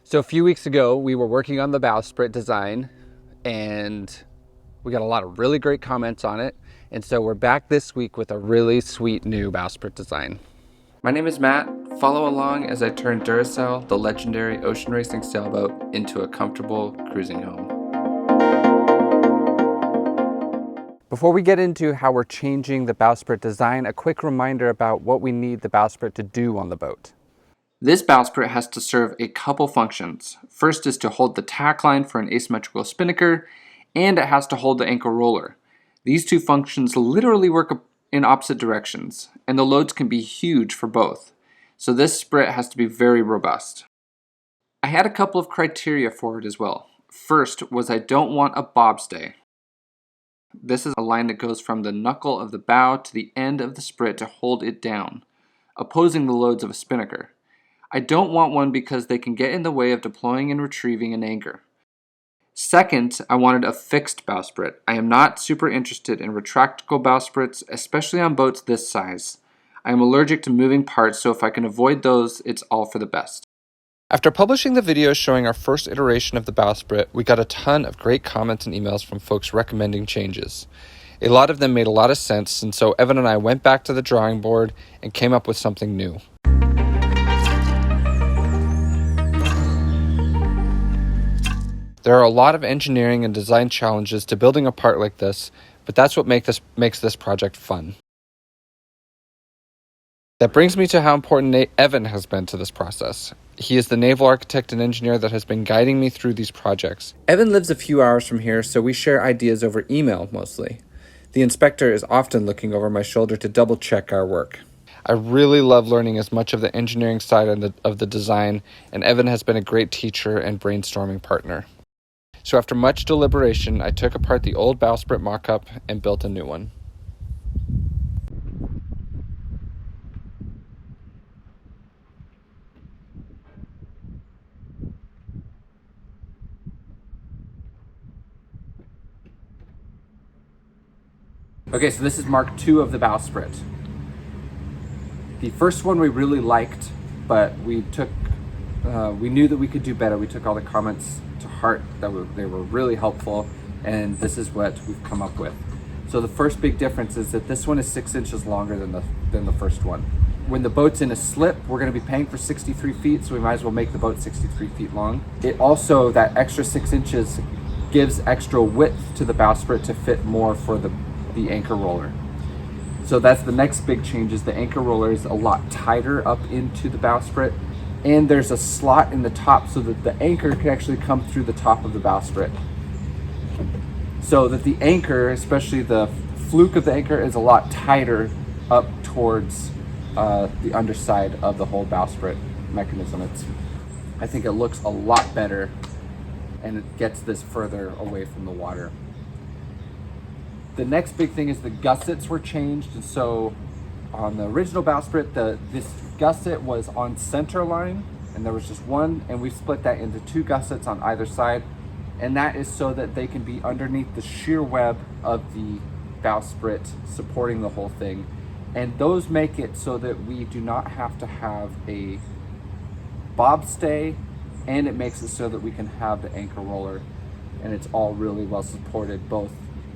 So a few weeks ago, we were working on the bowsprit design and we got a lot of really great comments on it. And so we're back this week with a really sweet new bowsprit design. My name is Matt. Follow along as I turn Duracell, the legendary ocean racing sailboat, into a comfortable cruising home. Before we get into how we're changing the bowsprit design, a quick reminder about what we need the bowsprit to do on the boat. This bowsprit has to serve a couple functions. First is to hold the tack line for an asymmetrical spinnaker, and it has to hold the anchor roller. These two functions literally work in opposite directions, and the loads can be huge for both. So this sprit has to be very robust. I had a couple of criteria for it as well. First was I don't want a bobstay. This is a line that goes from the knuckle of the bow to the end of the sprit to hold it down, opposing the loads of a spinnaker. I don't want one because they can get in the way of deploying and retrieving an anchor. Second, I wanted a fixed bowsprit. I am not super interested in retractable bowsprits, especially on boats this size. I am allergic to moving parts, so if I can avoid those, it's all for the best. After publishing the video showing our first iteration of the bowsprit, we got a ton of great comments and emails from folks recommending changes. A lot of them made a lot of sense, and so Evan and I went back to the drawing board and came up with something new. There are a lot of engineering and design challenges to building a part like this, but that's what makes this project fun. That brings me to how important Evan has been to this process. He is the naval architect and engineer that has been guiding me through these projects. Evan lives a few hours from here, so we share ideas over email mostly. The inspector is often looking over my shoulder to double check our work. I really love learning as much of the engineering side of the design, and Evan has been a great teacher and brainstorming partner. So after much deliberation, I took apart the old bowsprit mock-up and built a new one. Okay, so this is Mark II of the bowsprit. The first one we really liked, but we knew that we could do better. We took all the comments to heart. They were really helpful, and this is what we've come up with. So the first big difference is that this one is 6 inches longer than the first one. When the boat's in a slip, we're going to be paying for 63 feet, so we might as well make the boat 63 feet long. It also, that extra 6 inches gives extra width to the bowsprit to fit more for the anchor roller. So that's the next big change, is the anchor roller is a lot tighter up into the bowsprit, and there's a slot in the top so that the anchor can actually come through the top of the bowsprit. So that the anchor, especially the fluke of the anchor, is a lot tighter up towards the underside of the whole bowsprit mechanism. I think it looks a lot better, and it gets this further away from the water. The next big thing is the gussets were changed, and so on the original bowsprit, this gusset was on center line, and there was just one, and we split that into 2 gussets on either side, and that is so that they can be underneath the shear web of the bowsprit supporting the whole thing. And those make it so that we do not have to have a bobstay, and it makes it so that we can have the anchor roller, and it's all really well supported, both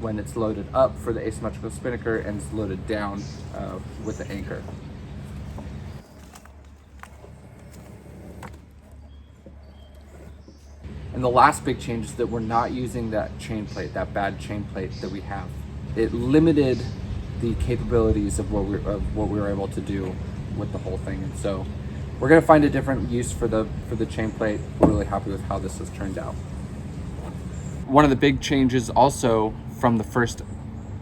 when it's loaded up for the asymmetrical spinnaker and it's loaded down with the anchor. And the last big change is that we're not using that chain plate, that bad chain plate that we have. It limited the capabilities of what we were able to do with the whole thing, and so we're going to find a different use for the chain plate. We're really happy with how this has turned out. One of the big changes also from the first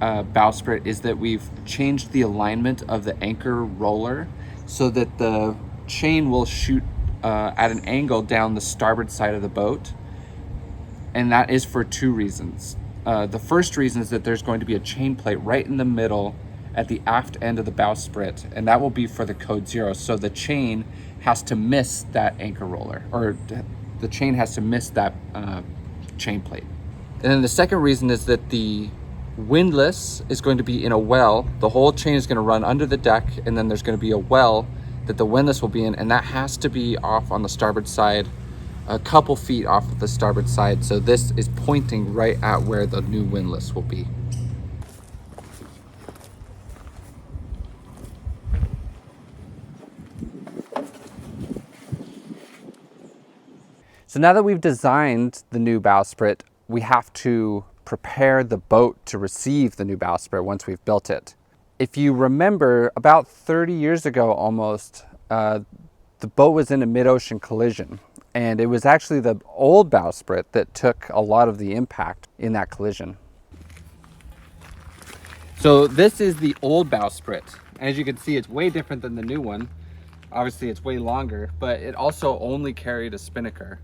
bowsprit is that we've changed the alignment of the anchor roller so that the chain will shoot at an angle down the starboard side of the boat, and that is for 2 reasons. The first reason is that there's going to be a chain plate right in the middle at the aft end of the bowsprit, and that will be for the code 0, so the chain has to miss that anchor roller, or the chain has to miss that chain plate. And then the second reason is that the windlass is going to be in a well. The whole chain is going to run under the deck, and then there's going to be a well that the windlass will be in, and that has to be off on the starboard side a couple feet off of the starboard side, so this is pointing right at where the new windlass will be. So now that we've designed the new bowsprit, we have to prepare the boat to receive the new bowsprit once we've built it. If you remember, about 30 years ago almost, the boat was in a mid-ocean collision, and it was actually the old bowsprit that took a lot of the impact in that collision. So this is the old bowsprit. As you can see, it's way different than the new one. Obviously it's way longer, but it also only carried a spinnaker,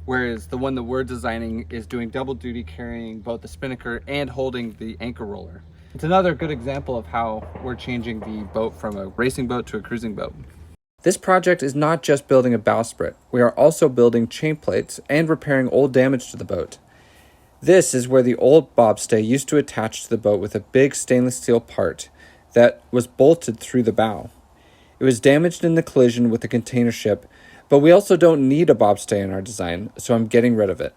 whereas the one that we're designing is doing double duty, carrying both the spinnaker and holding the anchor roller. It's another good example of how we're changing the boat from a racing boat to a cruising boat. This project is not just building a bowsprit. We are also building chain plates and repairing old damage to the boat. This is where the old bobstay used to attach to the boat with a big stainless steel part that was bolted through the bow. It was damaged in the collision with the container ship, but we also don't need a bobstay in our design, so I'm getting rid of it.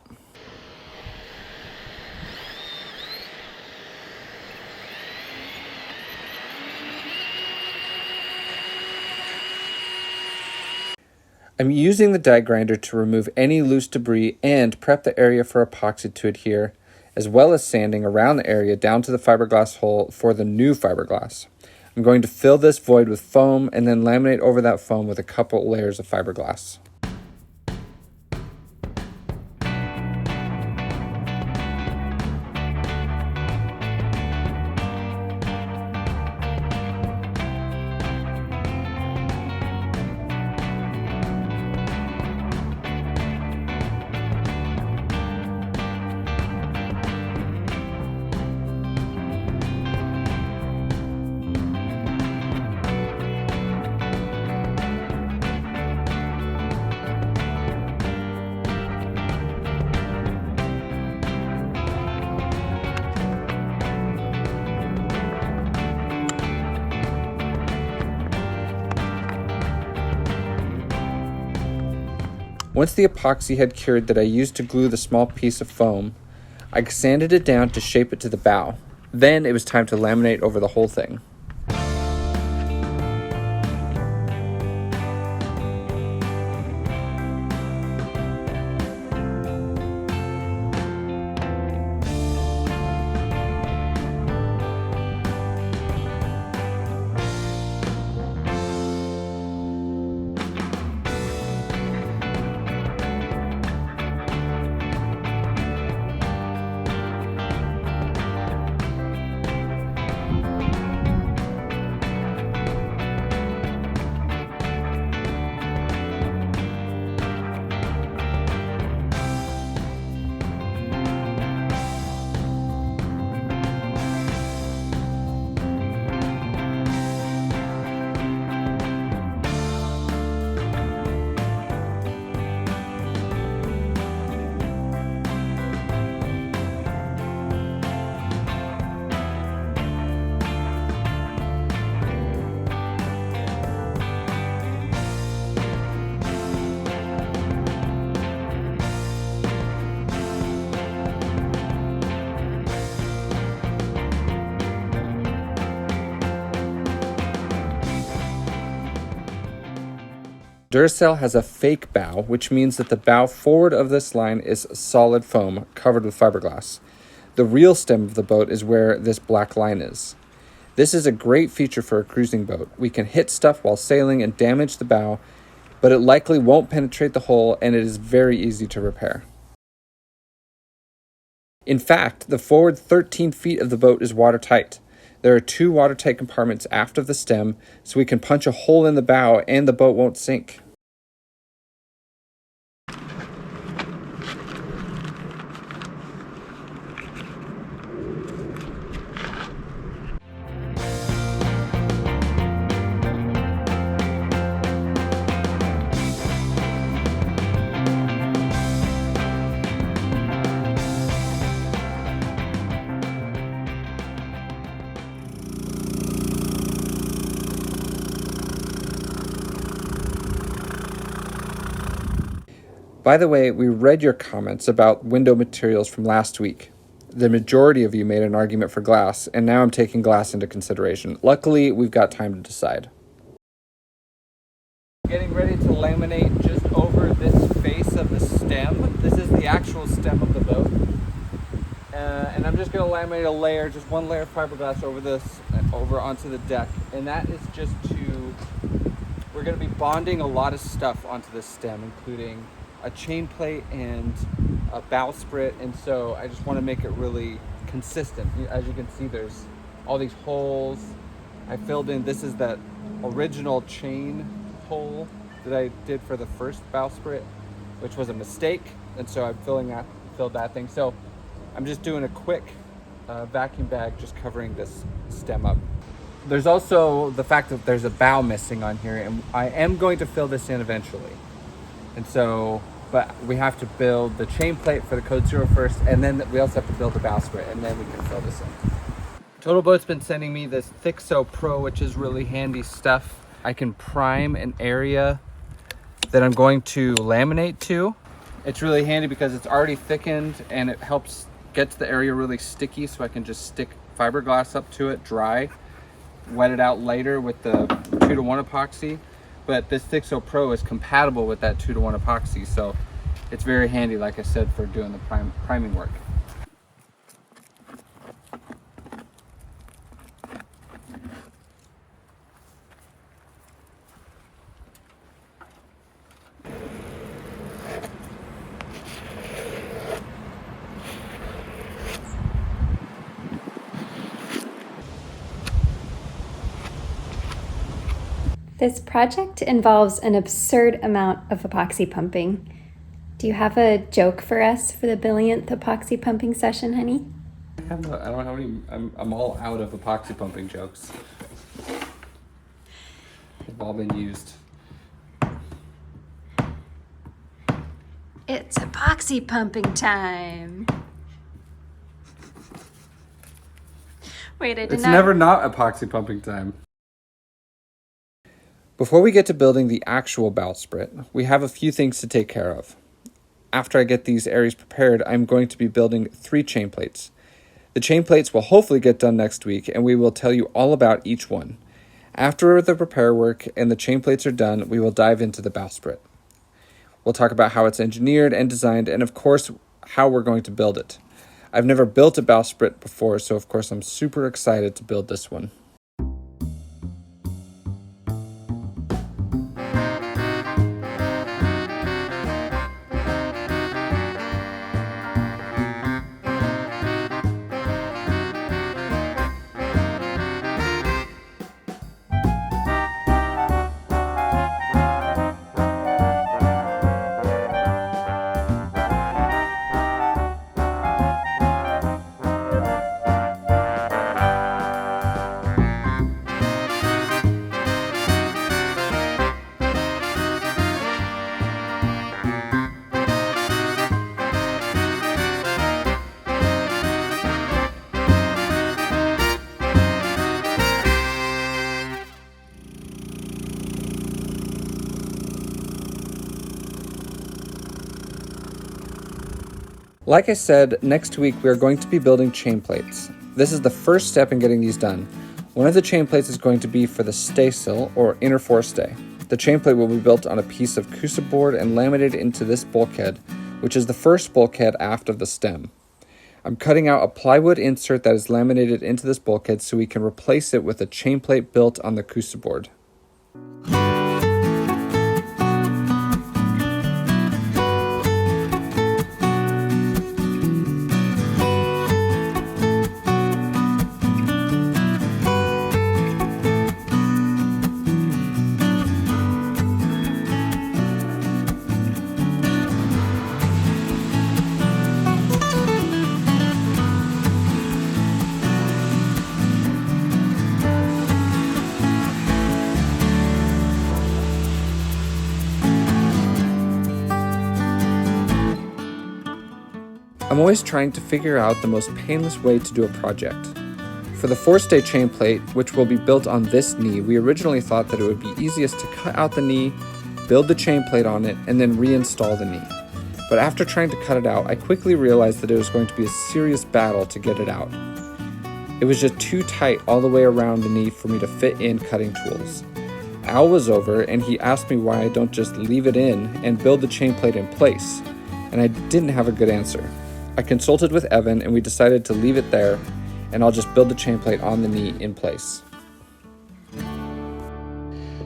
I'm using the die grinder to remove any loose debris and prep the area for epoxy to adhere, as well as sanding around the area down to the fiberglass hole for the new fiberglass. I'm going to fill this void with foam and then laminate over that foam with a couple layers of fiberglass. Once the epoxy had cured that I used to glue the small piece of foam, I sanded it down to shape it to the bow. Then it was time to laminate over the whole thing. Duracell has a fake bow, which means that the bow forward of this line is solid foam covered with fiberglass. The real stem of the boat is where this black line is. This is a great feature for a cruising boat. We can hit stuff while sailing and damage the bow, but it likely won't penetrate the hull and it is very easy to repair. In fact, the forward 13 feet of the boat is watertight. There are 2 watertight compartments aft of the stem, so we can punch a hole in the bow and the boat won't sink. By the way, we read your comments about window materials from last week. The majority of you made an argument for glass, and now I'm taking glass into consideration. Luckily, we've got time to decide. Getting ready to laminate just over this face of the stem. This is the actual stem of the boat. And I'm just going to laminate a layer, just one layer of fiberglass over onto the deck. And that is just we're going to be bonding a lot of stuff onto this stem, including a chain plate and a bowsprit. And so I just want to make it really consistent. As you can see, there's all these holes. I filled in, this is that original chain hole that I did for the first bowsprit, which was a mistake. And so I'm filled that thing. So I'm just doing a quick vacuum bag, just covering this stem up. There's also the fact that there's a bow missing on here, and I am going to fill this in eventually. And so, but we have to build the chain plate for the Code Zero first, and then we also have to build the bowsprit, and then we can fill this in. Total Boat's been sending me this Thixo Pro, which is really handy stuff. I can prime an area that I'm going to laminate to. It's really handy because it's already thickened, and it helps get the area really sticky, so I can just stick fiberglass up to it, dry, wet it out later with the 2-to-1 epoxy. But this Thixo Pro is compatible with that 2-to-1 epoxy, so it's very handy, like I said, for doing the priming work. This project involves an absurd amount of epoxy pumping. Do you have a joke for us for the billionth epoxy pumping session, honey? I don't have any. I'm all out of epoxy pumping jokes. They've all been used. It's epoxy pumping time. Wait, It's never not epoxy pumping time. Before we get to building the actual bowsprit, we have a few things to take care of. After I get these areas prepared, I'm going to be building 3 chain plates. The chain plates will hopefully get done next week, and we will tell you all about each one. After the repair work and the chain plates are done, we will dive into the bowsprit. We'll talk about how it's engineered and designed, and of course, how we're going to build it. I've never built a bowsprit before, so of course I'm super excited to build this one. Like I said, next week we are going to be building chain plates. This is the first step in getting these done. One of the chain plates is going to be for the staysail or inner forestay. The chain plate will be built on a piece of Cusa board and laminated into this bulkhead, which is the first bulkhead aft of the stem. I'm cutting out a plywood insert that is laminated into this bulkhead so we can replace it with a chain plate built on the Cusa board. I'm always trying to figure out the most painless way to do a project. For the forestay chain plate, which will be built on this knee, we originally thought that it would be easiest to cut out the knee, build the chain plate on it, and then reinstall the knee. but after trying to cut it out, I quickly realized that it was going to be a serious battle to get it out. It was just too tight all the way around the knee for me to fit in cutting tools. Al was over and he asked me why I don't just leave it in and build the chain plate in place, and I didn't have a good answer. I consulted with Evan and we decided to leave it there, and I'll just build the chain plate on the knee in place.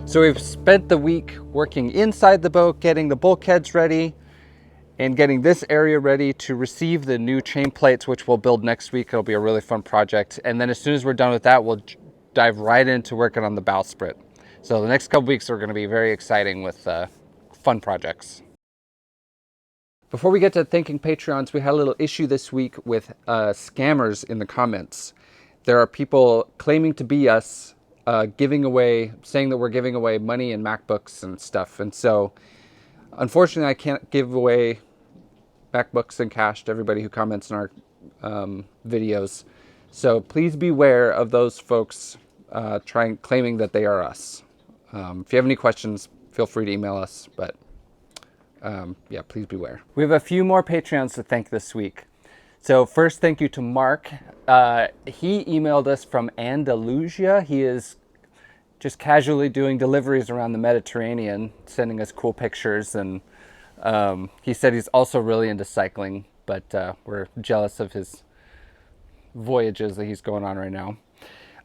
So we've spent the week working inside the boat, getting the bulkheads ready, and getting this area ready to receive the new chain plates, which we'll build next week. It'll be a really fun project. And then as soon as we're done with that, we'll dive right into working on the bowsprit. So the next couple weeks are going to be very exciting with fun projects. Before we get to thanking Patreons, we had a little issue this week with scammers in the comments. There are people claiming to be us, saying that we're giving away money and MacBooks and stuff. And so unfortunately, I can't give away MacBooks and cash to everybody who comments in our videos. So please beware of those folks claiming that they are us. If you have any questions, feel free to email us. But yeah, please beware. We have a few more Patreons to thank this week. So first, thank you to Mark. He emailed us from Andalusia. He is just casually doing deliveries around the Mediterranean, sending us cool pictures. And he said he's also really into cycling, but we're jealous of his voyages that he's going on right now.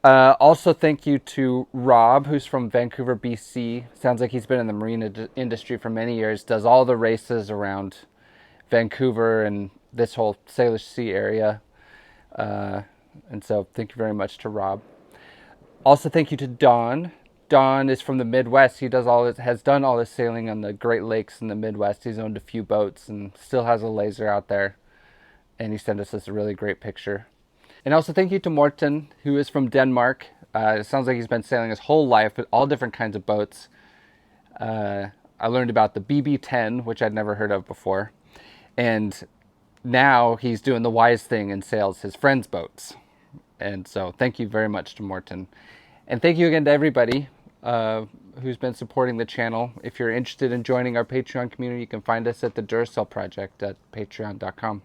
Also, thank you to Rob, who's from Vancouver, BC. Sounds like he's been in the marine industry for many years, does all the races around Vancouver and this whole Salish Sea area. And so thank you very much to Rob. Also, thank you to Don. Don is from the Midwest. He has done all his sailing on the Great Lakes in the Midwest. He's owned a few boats and still has a laser out there. And he sent us this really great picture. And also thank you to Morten, who is from Denmark. It sounds like he's been sailing his whole life with all different kinds of boats. I learned about the BB-10, which I'd never heard of before. And now he's doing the wise thing and sails his friends' boats. And so thank you very much to Morten. And thank you again to everybody who's been supporting the channel. If you're interested in joining our Patreon community, you can find us at the Duracell Project at patreon.com.